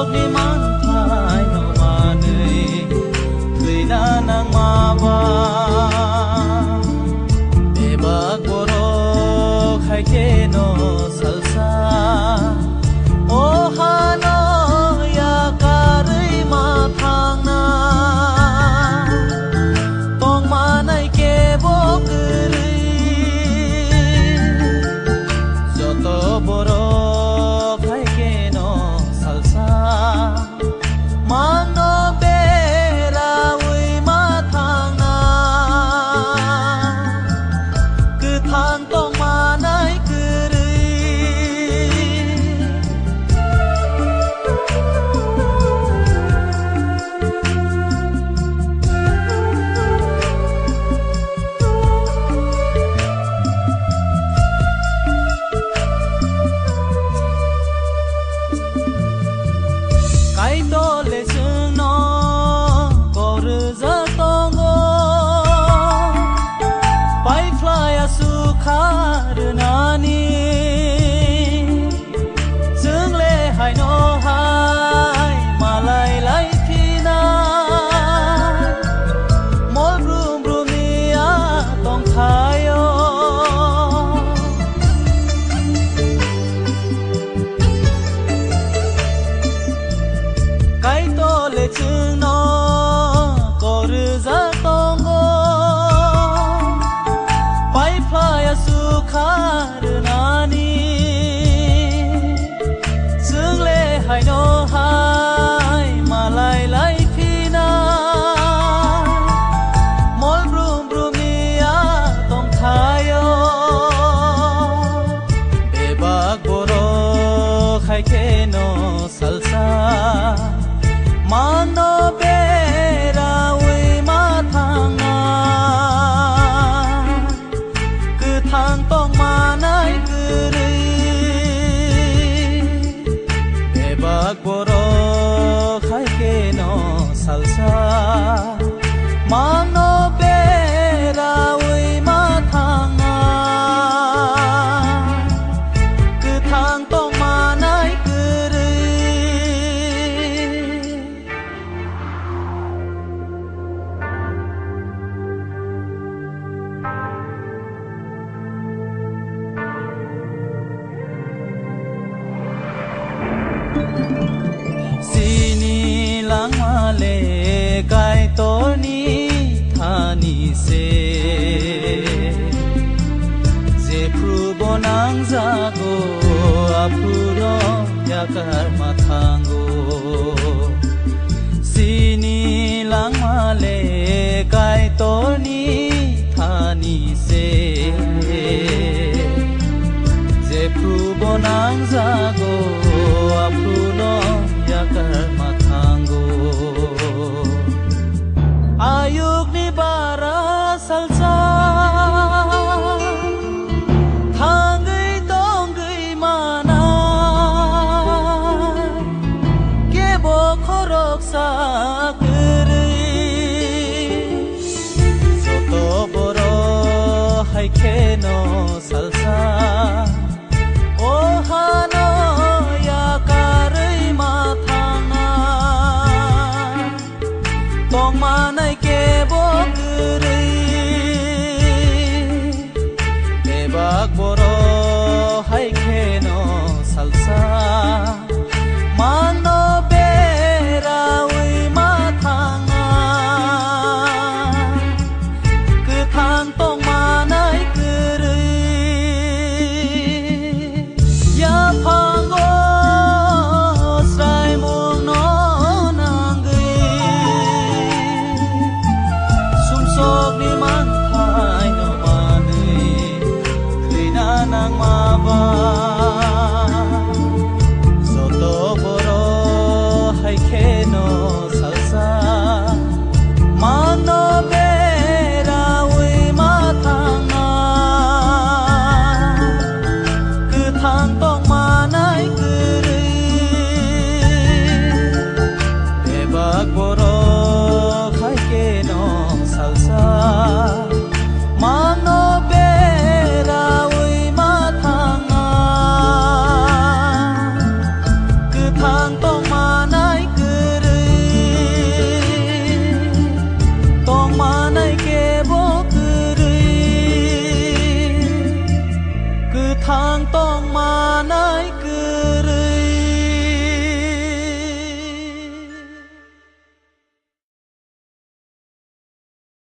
ni man thai no manei tuina nang maba bebak borok hai ke no salsa o hano ya karei ma thang na tong manai ke bokri joto borok hai ke no salsa mangno bera ui ma thang na cứ thang tong manai kri kai to le sung no ko ru za tong go pai fly asu khar na ni sung le hai no hai malai lai thi na mol brum brum ni a tong khai yo cái to lệ chừng nó có rư ra tông go bay fly asu khar na ni sương lệ hai no hai mà lại phi na mol brum brum ni a tong khai yo bebak borok hai ke no salsa mano bera ui ma thang na cứ thang tong manai kri bebak borok hai ke no salsa mano bera ui ma thang na cứ thang tong manai kri sini lang male kai to ni thani se je pru bonang za go apuro ya kar ma thango